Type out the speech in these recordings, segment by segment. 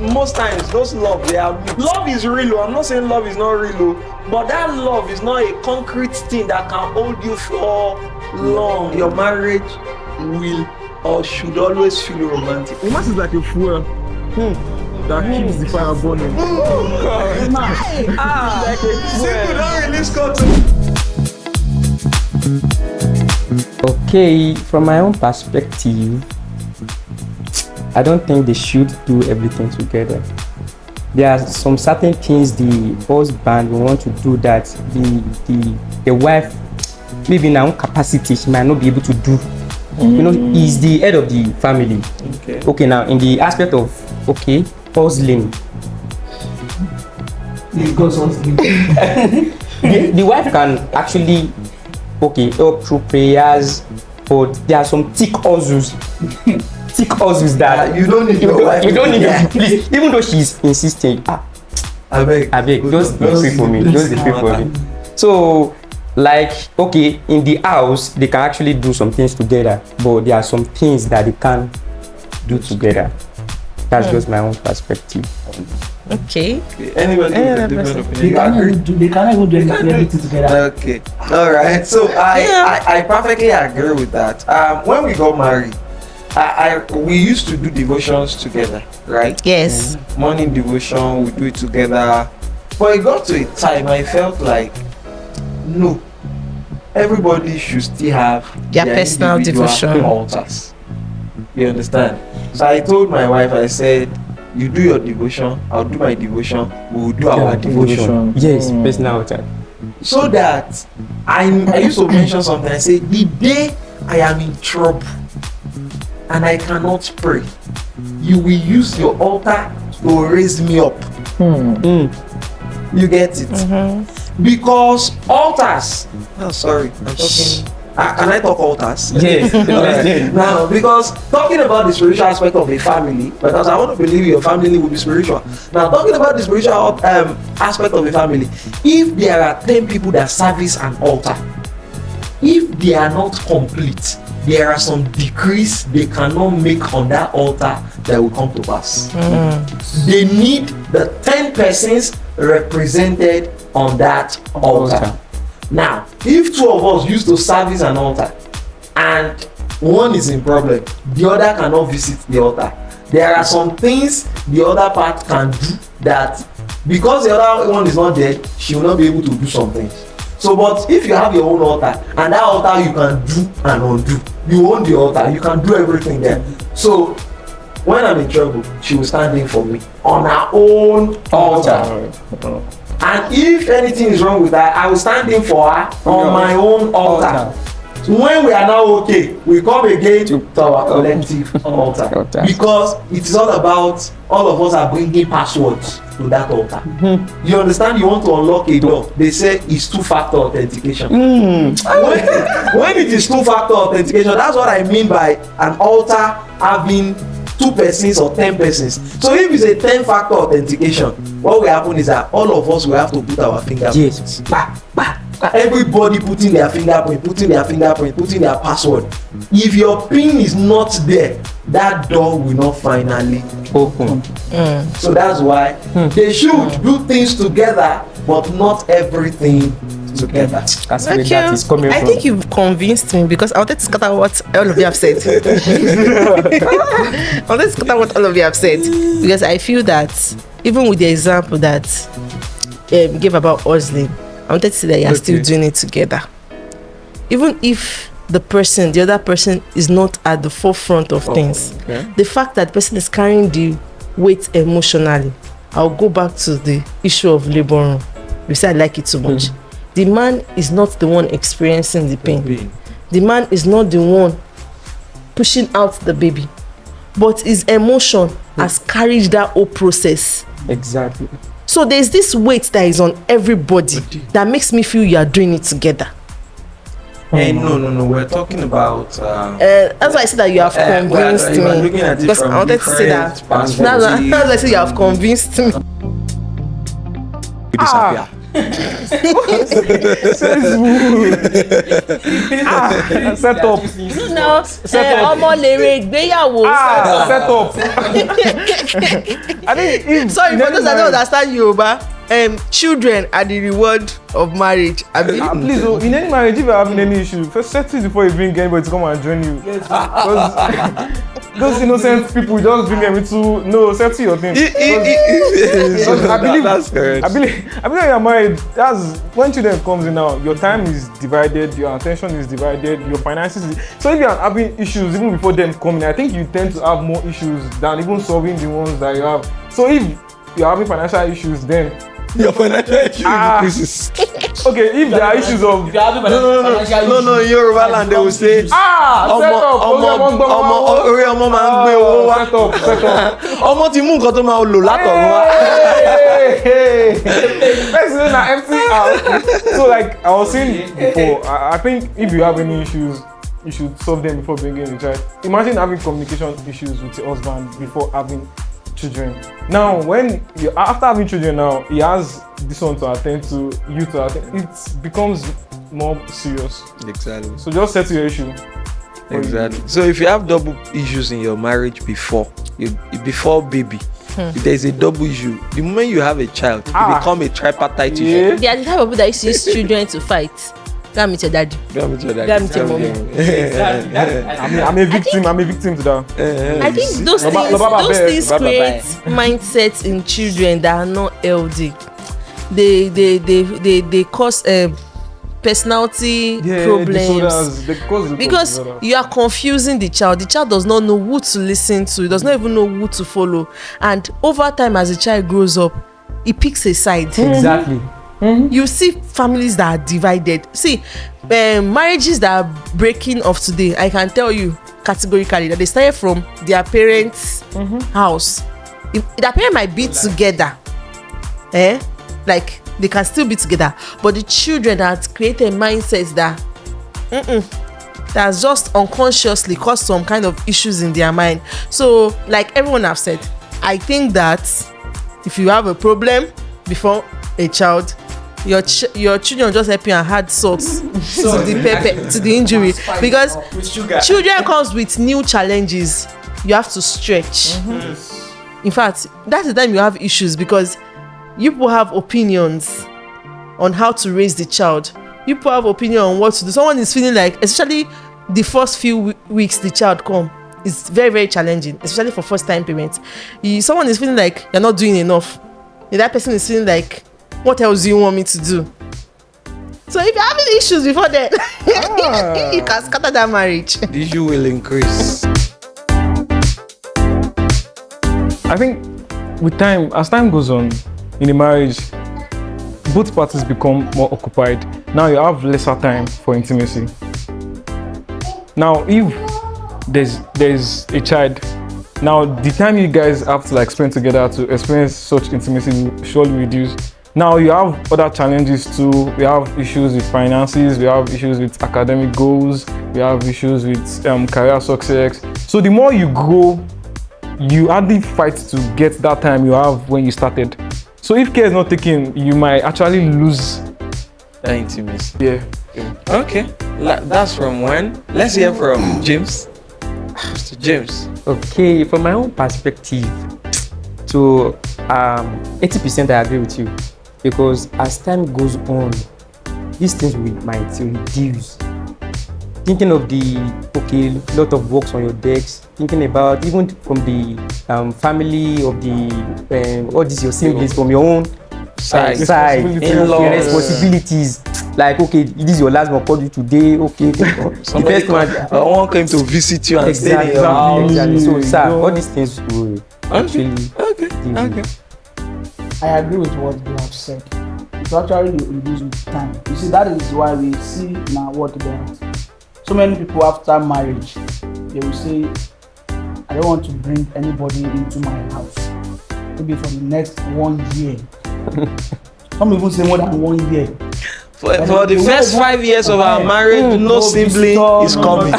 most times those love is real. I'm not saying love is not real, but that love is not a concrete thing that can hold you for long. Your marriage will or should always feel romantic. Romance is like a fuel that keeps the fire burning. Like a simple, don't release cotton. Okay, from my own perspective, I don't think they should do everything together. There are some certain things the husband will want to do that the wife, maybe in her own capacity, she might not be able to do. You know, he's the head of the family. Okay, now in the aspect of hustling, the wife can actually help through prayers, but there are some thick hustles that you don't need your wife. You don't need her, please. Even though she's insisting, I beg, just pray for me. Just pray for me. So, like, in the house, they can actually do some things together, but there are some things that they can't do together. That's just my own perspective. Okay. Anybody with a different opinion? They cannot even do everything together. Okay. All right. So I perfectly agree with that. When we got married, we used to do devotions together, right? Yes. Morning devotion, we do it together. But it got to a time I felt like, no, everybody should still have their personal individual devotion altars. You understand? So I told my wife, I said, you do your devotion, I'll do my devotion, we will do our devotion. Yes, personal altar. So that I used to mention something. I say, the day I am in trouble and I cannot pray, you will use your altar to raise me up. You get it? Because altars. Oh, sorry, I'm talking. Can I talk altars? Yes. Now, because talking about the spiritual aspect of a family, because I want to believe your family will be spiritual. Now, talking about the spiritual aspect of a family, if there are 10 people that service an altar, if they are not complete, there are some decrees they cannot make on that altar that will come to pass. They need the 10 persons represented on that altar. Now, if 2 of us used to service an altar and one is in problem, the other cannot visit the altar. There are some things the other part can do that because the other one is not there, she will not be able to do some things. So, but if you have your own altar and that altar you can do and undo, you own the altar, you can do everything there. So, when I'm in trouble, she will stand in for me on her own altar. And if anything is wrong with her, I will stand in for her on my own altar. So when we are now okay, we come again to our collective altar. Because it is all about all of us are bringing passwords to that altar. You understand? You want to unlock a door. They say it's 2-factor authentication. When it is 2-factor authentication, that's what I mean by an altar having 2 persons or 10 persons. So if it's a 10-factor authentication, what will happen is that all of us will have to put our fingerprint. Yes. Everybody putting their fingerprint, putting their password. If your pin is not there, that door will not finally open. So that's why they should do things together, but not everything together. That's where that is coming I from. think you've convinced me because I wanted to scatter what all of you have said. Because I feel that even with the example that you gave about hustling, I wanted to say that you are still doing it together. Even if the other person is not at the forefront of things, the fact that the person is carrying the weight emotionally, I'll go back to the issue of labor room. You say I like it too much. The man is not the one experiencing the pain. The man is not the one pushing out the baby, but his emotion has carried that whole process. Exactly. So there's this weight that is on everybody that makes me feel you are doing it together. Hey, no, we're talking about that's why I said that you have convinced me. Because I wanted to say that. That's why I said you have convinced me. Set up. No, ọmọ lèrè ìgbéyàwó. Set up. I think if Sorry, for those that don't understand Yoruba, children are the reward of marriage. please, in any marriage, if you're having any issue, first settle it before you bring anybody to come and join you. Those innocent people just bring them into settle your thing. I believe that's correct. I believe when you're married, that's when children comes in now. Your time is divided, your attention is divided, your finances. So if you're having issues even before them coming, I think you tend to have more issues than even solving the ones that you have. So if you're having financial issues, then Your financial issue increases. okay, if there are issues of If you're having financial No, in Yoruba land they will say set up, orí ọmọ máa ń gbé owó wá. set up. Ọmọ ti mú nǹkan tó máa lò látọ̀run wá. Let's say na empty house. So like I was saying before, I think if you have any issues, you should solve them before bringing a child. Imagine having communication issues with your husband before having children. Now, after having children, now he has this one to attend to, you to attend. It becomes more serious. Exactly. So just settle your issue. Exactly. So if you have double issues in your marriage before baby, if there's a double issue, the moment you have a child, you become a tripartite issue. Yeah. They are the type of people that used to use children to fight. Go and meet your daddy. Go and meet your daddy. Go and meet your mommy. I'm a victim to that. I think those things create mindsets in children that are not healthy. They cause personality problems because you are confusing the child. The child does not know who to listen to. He does not even know who to follow. And over time, as the child grows up, he picks a side. Exactly. You see families that are divided. See, marriages that are breaking off today, I can tell you categorically that they started from their parents' house. Their parents might be together, like they can still be together, but the children that created mindsets that that's just unconsciously caused some kind of issues in their mind. So, like everyone have said, I think that if you have a problem before a child, your children just help you and add salt to the pepper, to the injury, because children comes with new challenges. You have to stretch. In fact, that's the time you have issues, because you people have opinions on how to raise the child. You people have opinion on what to do. Someone is feeling like, especially the first few weeks the child come, it's very, very challenging, especially for first time parents. Someone is feeling like you're not doing enough. That person is feeling like, what else do you want me to do? So if you're having issues before then, you can scatter that marriage. The issue will increase. I think with time, as time goes on in a marriage, both parties become more occupied. Now you have lesser time for intimacy. Now if there's a child, now the time you guys have to like spend together to experience such intimacy will surely reduce. Now you have other challenges too. We have issues with finances, we have issues with academic goals, we have issues with career success. So the more you grow, you hardly fight to get that time you have when you started. So if care is not taken, you might actually lose That intimacy. Yeah. Okay. That's from when? Let's hear from James. Mr. James. Okay, from my own perspective, to 80% I agree with you, because as time goes on, these things might reduce. Thinking of lot of works on your decks, thinking about even from the family of the all these your siblings from your own side, Responsibilities. responsibilities. Like, okay, this is your last one, called you today. Okay, the first one. One came to visit you and stay in your house. Exactly. So, sir, all these things will actually. Okay. I agree with what you have said. It's actually reduced with time. You see, that is why we see now what so many people after marriage, they will say, I don't want to bring anybody into my house. Maybe for the next 1 year. Some even say more than 1 year. For the first 5 years of our marriage, no sibling is coming.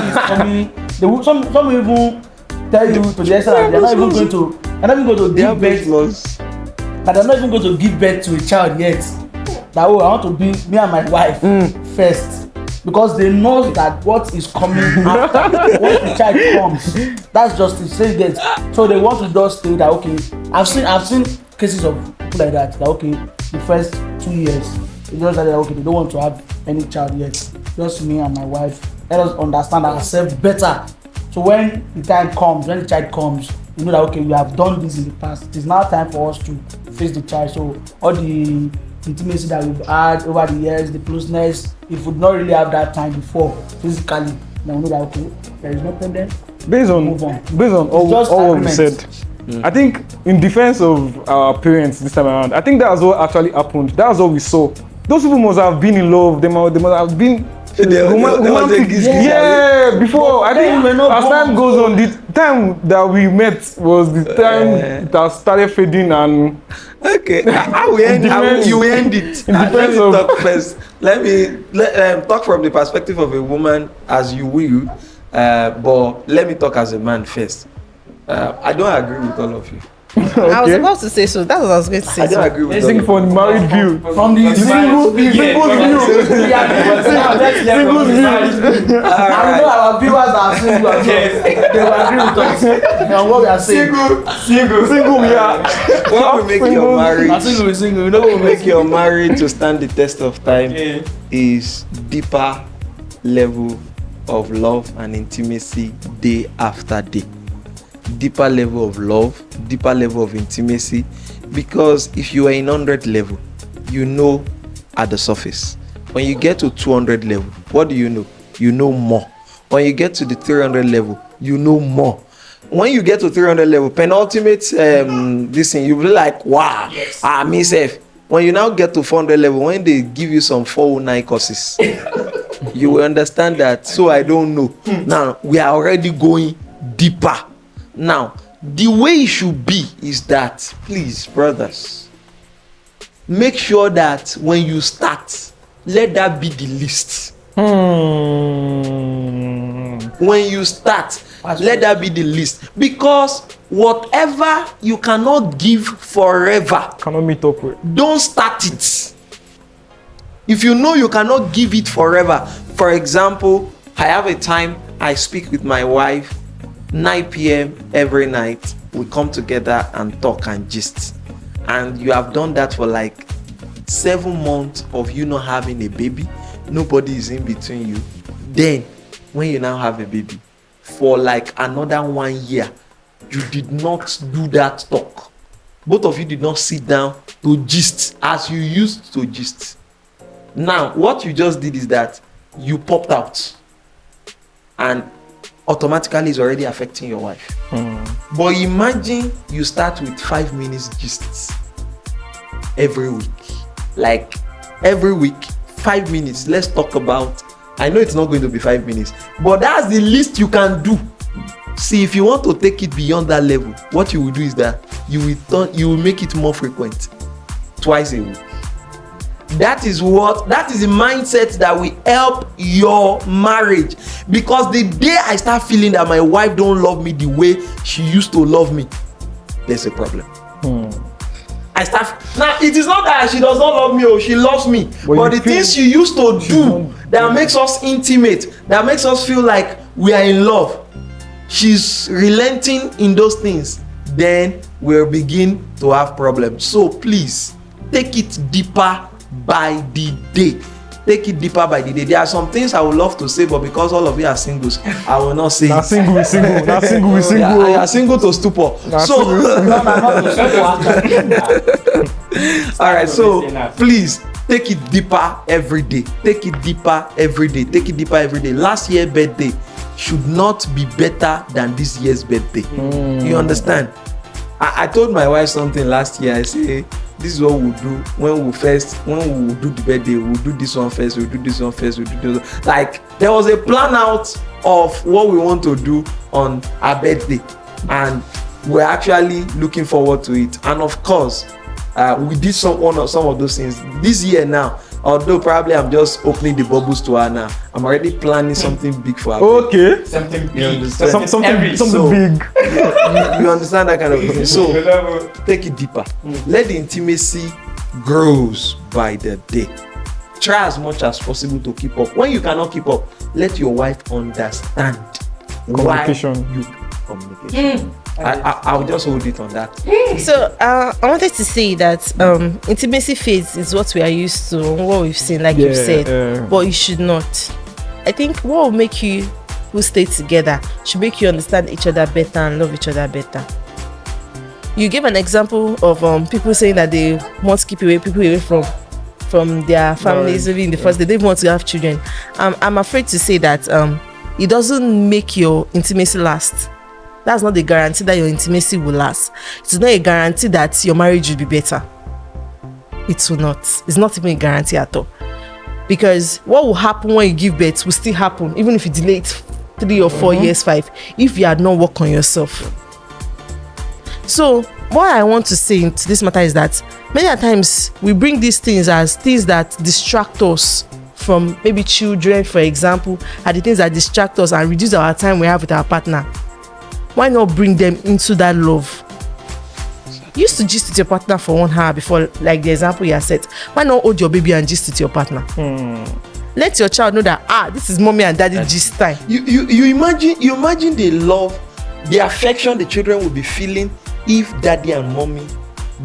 Some even tell you to the extent that they're not even going to give birth. That they're not even going to give birth to a child yet. that I want to be me and my wife first, because they know that what is coming after once the child comes, that's just it. Say that, so they want to just say that okay. I've seen cases of people like that. That okay, the first 2 years, they just that okay, they don't want to have any child yet. Just me and my wife. Let us understand ourselves better. So when the time comes, when the child comes, you know that okay, we have done this in the past. It is now time for us to face the child. So all the intimacy that we've had over the years, the closeness, if we not really have that time before physically, then we know that okay, there is no problem. Based on all what we said, I think in defense of our parents this time around, I think that's what actually happened. That's what we saw. Those people must have been in love. They must have been romantic. Yeah, before. I think as time goes on, the time that we met was the time that started fading and. Okay, how we end? You end it. Let me talk first. Let me talk from the perspective of a woman, as you will. But let me talk as a man first. I don't agree with all of you. Okay. I was about to say so. That's what I was going to say. I don't agree with that. For the married view. From the single view. Single view. I know our viewers are single. They will agree with us on what we are saying. Single, yeah. What will make your marriage? Single. You know what will make your marriage to stand the test of time is deeper level of love and intimacy day after day. Deeper level of love, deeper level of intimacy, because if you are in 100 level, you know at the surface. When you get to 200 level, what do you know? You know more. When you get to the 300 level, you know more. When you get to 300 level, penultimate this thing, you'll be like, wow, me safe. When you now get to 400 level, when they give you some 409 courses, you will understand that. So I don't know. Now we are already going deeper. Now, the way it should be is that, please, brothers, make sure that when you start, let that be the list. When you start, let that be the list. Because whatever you cannot give forever, cannot meet up with. Don't start it. If you know you cannot give it forever, for example, I have a time I speak with my wife. 9 p.m. every night, we come together and talk and gist. And you have done that for like 7 months of you not having a baby. Nobody is in between you. Then, when you now have a baby, for like another 1 year, you did not do that talk. Both of you did not sit down to gist as you used to gist. Now, what you just did is that you popped out. And automatically is already affecting your wife. But imagine you start with 5 minutes gists every week. Like every week, 5 minutes. Let's talk about. I know it's not going to be 5 minutes, but that's the least you can do. See, if you want to take it beyond that level, what you will do is that you will make it more frequent, twice a week. That is the mindset that will help your marriage. Because the day I start feeling that my wife don't love me the way she used to love me, there's a problem. Now it is not that she does not love me or she loves me, but the things she used to do that makes us intimate, that makes us feel like we are in love, she's relenting in those things, then we'll begin to have problems. So please take it deeper by the day. Take it deeper by the day. There are some things I would love to say, but because all of you are singles, I will not say it. Single. I are single to stupor. All right, so please take it deeper every day. Take it deeper every day. Take it deeper every day. Last year's birthday should not be better than this year's birthday. You understand? I told my wife something last year. I say, this is what we'll do when we do the birthday. We'll do this one first, we'll do this one first, we'll do this one. Like, there was a plan out of what we want to do on our birthday, and we're actually looking forward to it. And of course, we did some of those things this year now. Although probably I'm just opening the bubbles to her now. I'm already planning something big for her. Okay. Something big. Something big. You understand that kind of thing. So take it deeper. Let the intimacy grows by the day. Try as much as possible to keep up. When you cannot keep up, let your wife understand why you communication. I'll just hold it on that. So I wanted to say that intimacy phase is what we are used to, what we've seen, like you said, but you should not. I think what will make you who stay together should make you understand each other better and love each other better. You gave an example of people saying that they want to keep people away from their families, maybe in the first day they don't want to have children. I'm afraid to say that it doesn't make your intimacy last. That's not the guarantee that your intimacy will last. It's not a guarantee that your marriage will be better. It will not. It's not even a guarantee at all. Because what will happen when you give birth will still happen, even if you delay it 3 or 4 years, 5, if you had not worked on yourself. So what I want to say into this matter is that many times we bring these things as things that distract us from maybe children, for example, are the things that distract us and reduce our time we have with our partner. Why not bring them into that love? You used to gist with your partner for 1 hour before, like the example you have said. Why not hold your baby and gist with your partner? Let your child know that this is mommy and daddy gist time. You imagine the love, the affection the children will be feeling if daddy and mommy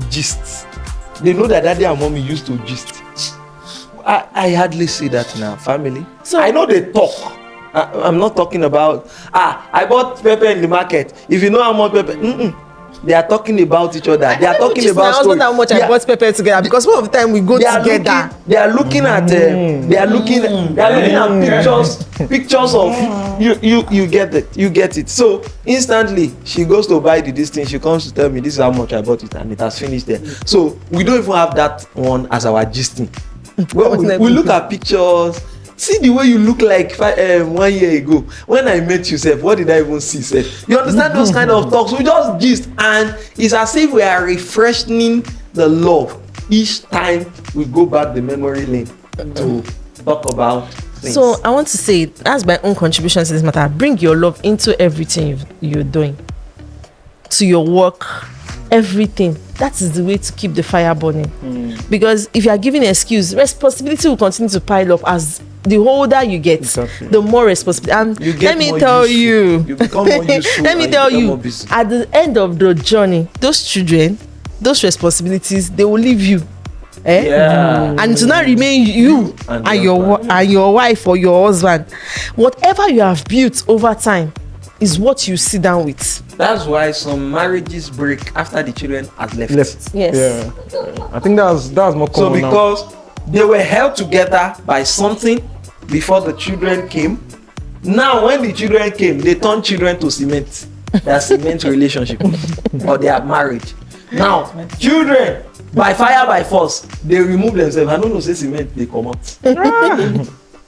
gist. They know that daddy and mommy used to gist. I hardly see that in our family. So I know they talk. I'm not talking about I bought pepper in the market. If you know how much pepper, they are talking about each other. They are talking about story. How much I bought pepper together, because most of the time we go together. They are looking at pictures of you get it. So instantly she goes to buy this thing. She comes to tell me this is how much I bought it, and it has finished there. So we don't even have that one as our gisting. Well, we look at pictures. See the way you look like 1 year ago when I met you, sef. What did I even see, sef? You understand those kind of talks? We just gist, and it's as if we are refreshing the love each time we go back the memory lane to talk about things. So I want to say that's my own contribution to this matter. Bring your love into everything you're doing, to your work, everything. That is the way to keep the fire burning. Because if you are giving an excuse, responsibility will continue to pile up as the older you get, the more responsibility. And let me tell you, let me tell you, at the end of the journey, those children, those responsibilities, they will leave you. And it will not remain you and your wife or your husband. Whatever you have built over time is what you sit down with. That's why some marriages break after the children had left. Yes. Yeah. I think that's more common. So because they were held together by something before the children came. Now when the children came, they turned children to cement. Their cement relationship or their marriage. Now children, by fire by force, they remove themselves. I don't know, say cement they come out.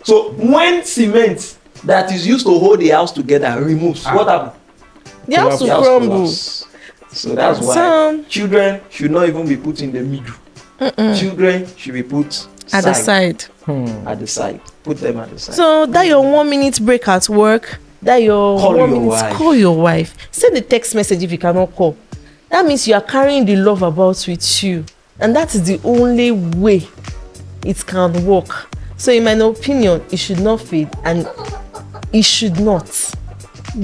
So when cement that is used to hold the house together removes, what happens? The house will crumble. So that's why children should not even be put in the middle. Children should be put at the side. At the side. Put them at the side. So that your 1 minute break at work, that your call your wife. Send a text message if you cannot call. That means you are carrying the love about with you, and that is the only way it can work. So in my opinion, it should not fade, and it should not.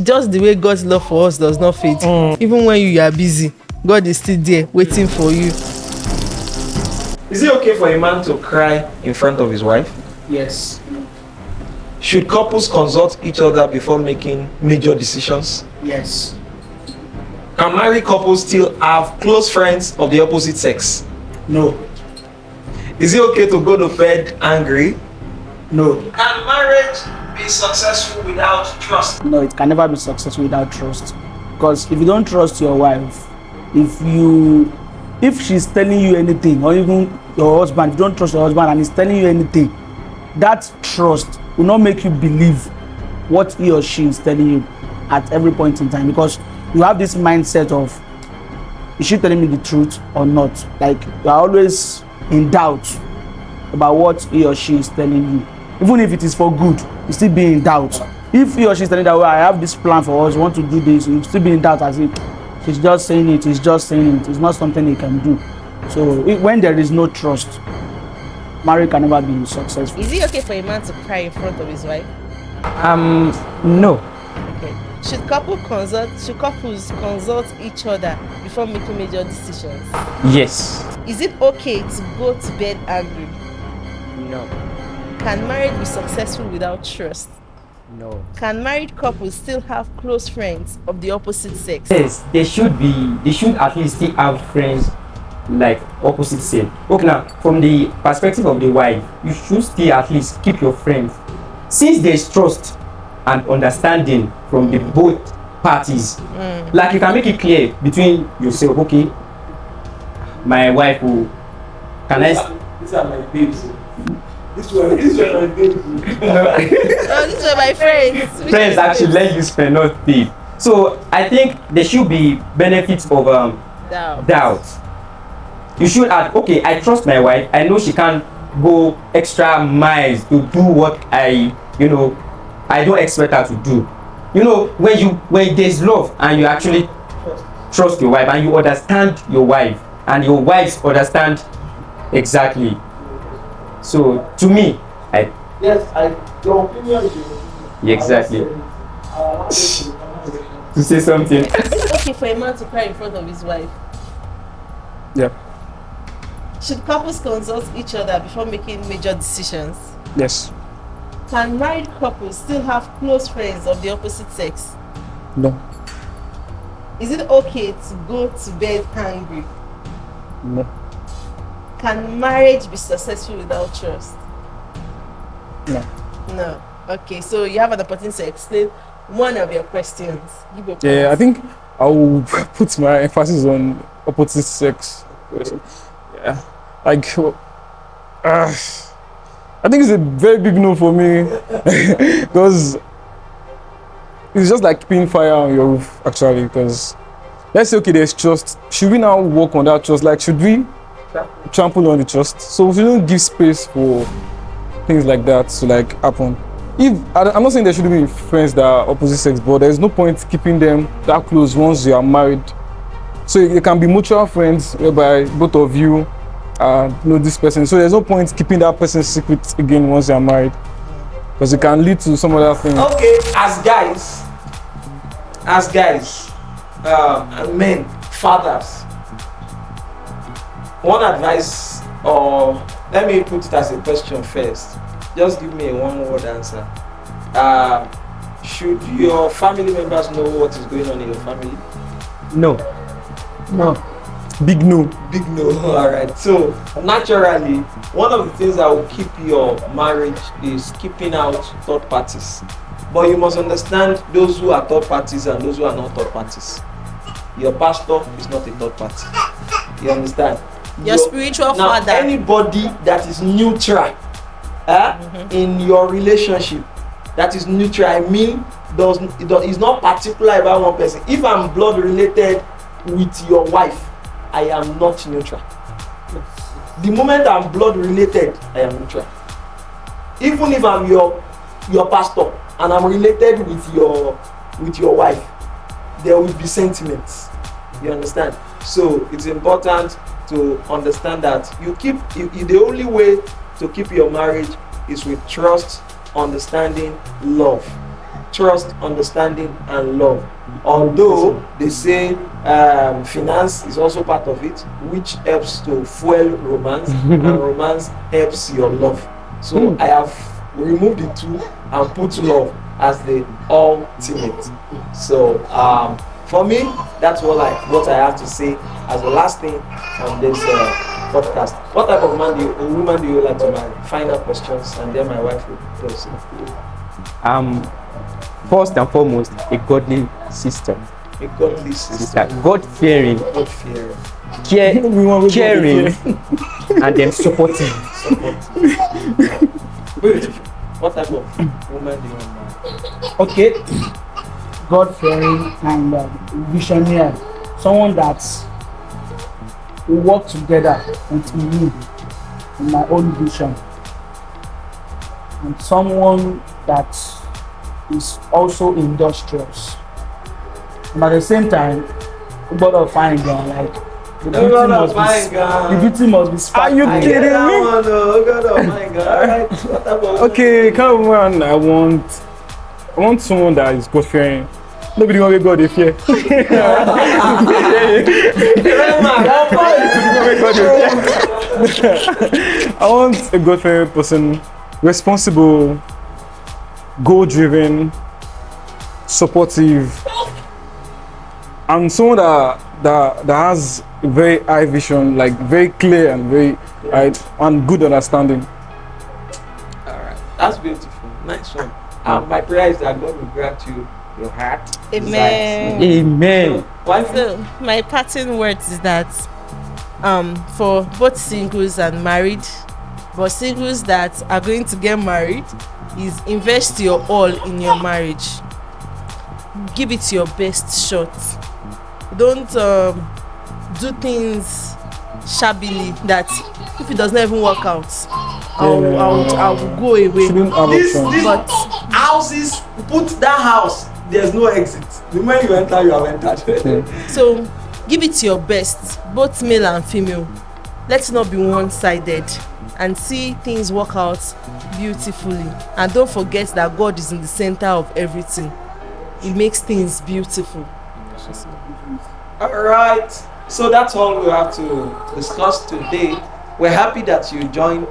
Just the way God's love for us does not fade. Even when you are busy, God is still there waiting for you. Is it okay for a man to cry in front of his wife? Yes. Should couples consult each other before making major decisions? Yes. Can married couples still have close friends of the opposite sex? No. Is it okay to go to bed angry? No. Can marriage be successful without trust? No, it can never be successful without trust. Because if you don't trust your wife, if she's telling you anything, or even your husband, you don't trust your husband and he's telling you anything, that trust will not make you believe what he or she is telling you at every point in time, because you have this mindset of, is she telling me the truth or not? Like, you are always in doubt about what he or she is telling you. Even if it is for good, you still be in doubt. If he or she is telling you that, well, I have this plan for us, want to do this, you still be in doubt as if she's just saying it, he's just saying it, it's not something he can do. So when there is no trust, marriage can never be successful. Is it okay for a man to cry in front of his wife? No. Okay. Should couples consult each other before making major decisions? Yes. Is it okay to go to bed angry? No. Can marriage be successful without trust? No. Can married couples still have close friends of the opposite sex? Yes, they should be. They should at least still have friends like opposite sex. Okay, now from the perspective of the wife, you should still at least keep your friends, since there is trust and understanding from the both parties. Like you can make it clear between yourself. Okay, my wife will. Can I? These are my babes. This one my babes. Oh, these were my friends. Which Friends are actually let you spend, not babe. So I think there should be benefits of doubt. You should add, okay, I trust my wife. I know she can go extra miles to do what I don't expect her to do. When there's love and you actually trust your wife and you understand your wife and your wives understand exactly. So to me, Your opinion is exactly. To say something. Is it okay for a man to cry in front of his wife? Yeah. Should couples consult each other before making major decisions? Yes. Can married couples still have close friends of the opposite sex? No. Is it okay to go to bed angry? No. Can marriage be successful without trust? No. No. Okay, so you have an opportunity to explain one of your questions. Give your Yeah, I point. think I will put my emphasis on opposite sex. Yeah. Like, I think it's a very big no for me because it's just like keeping fire on your roof, actually. Because let's say, okay, there's trust. Should we now work on that trust? Like, should we trample on the trust? So we shouldn't give space for things like that to like happen. I'm not saying there shouldn't be friends that are opposite sex, but there's no point keeping them that close once you are married. So it can be mutual friends whereby both of you know this person. So there's no point keeping that person's secret again once you are married, because it can lead to some other thing. Okay, as guys, men, fathers, one advice, or let me put it as a question first. Just give me a one-word answer. Should your family members know what is going on in your family? No. Big no. Big no. All right. So naturally, one of the things that will keep your marriage is keeping out third parties. But you must understand those who are third parties and those who are not third parties. Your pastor is not a third party. You understand? Your spiritual now, father. Anybody that is neutral in your relationship, that is neutral, I mean, is not particular about one person. If I'm blood related with your wife, I am not neutral. The moment I'm blood related, I am neutral. Even if I'm your pastor and I'm related with your wife, there will be sentiments. You understand? So it's important to understand that the only way to keep your marriage is with trust, understanding, love. Trust, understanding, and love. Although they say finance is also part of it, which helps to fuel romance, and romance helps your love. So I have removed the two and put love as the ultimate. So for me, that's what I have to say as the last thing on this podcast. What type of woman do you like to marry? Final questions, and then my wife will close. First and foremost, a godly sister. A godly sister. God-fearing, God-fearing. caring, and then supportive. What type of woman do you want to marry? Okay, God-fearing and visionary, someone that will work together with me in my own vision, and someone that is also industrious, and at the same time we gotta find like The Oh beauty God, must oh my be God. the beauty must be sparkling. you I kidding get that me? one, oh God, oh my God. Alright, what about Okay, kind of one I want someone that is God fearing. Nobody gonna make God they fear. I want a God fearing person, responsible, goal driven, supportive, and someone that has very high vision, like very clear and very and good understanding. Alright, that's beautiful. Nice one. My prayer is that God will grant you your heart. Amen. Amen. Why? So my parting words is that for both singles and married, but singles that are going to get married, is invest your all in your marriage. Give it your best shot. Don't do things shabbily that if it does not even work out, I will go away. Shouldn't have This options. But houses, put that house, there's no exit. The moment you enter, you have entered. so give it your best, both male and female. Let's not be one-sided and see things work out beautifully. And don't forget that God is in the center of everything. It makes things beautiful. Alright, so that's all we have to discuss today. We're happy that you joined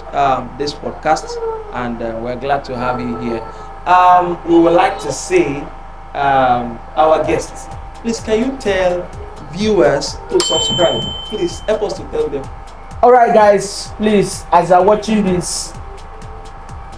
this podcast, and we're glad to have you here. We would like to say, our guests, please can you tell viewers to subscribe? Please help us to tell them. Alright guys, please, as you're watching this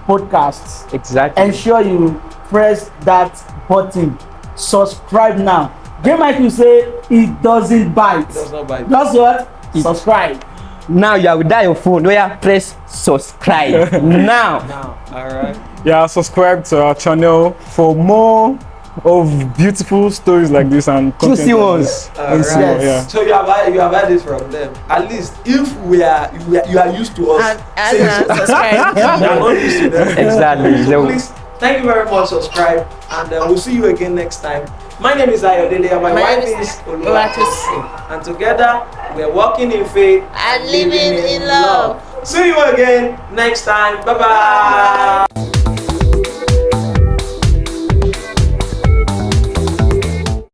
podcast, Exactly. ensure you press that button. Subscribe now. J Mike will say it doesn't bite. It does not bite. Just what? Subscribe. Now you are without your phone. Where press subscribe now. Now, alright. Yeah, subscribe to our channel for more of beautiful stories like this and content Juicy like ones. this. Alright. Juicy ones, yeah. So you have heard it from them. At least if you are used to us, And subscribe. you are not used to them. Exactly. So please, thank you very much. Subscribe, and we'll see you again next time. My name is Ayodele, and my wife is Oluwatosin, and together we're walking in faith And living in love. See you again next time. Bye bye.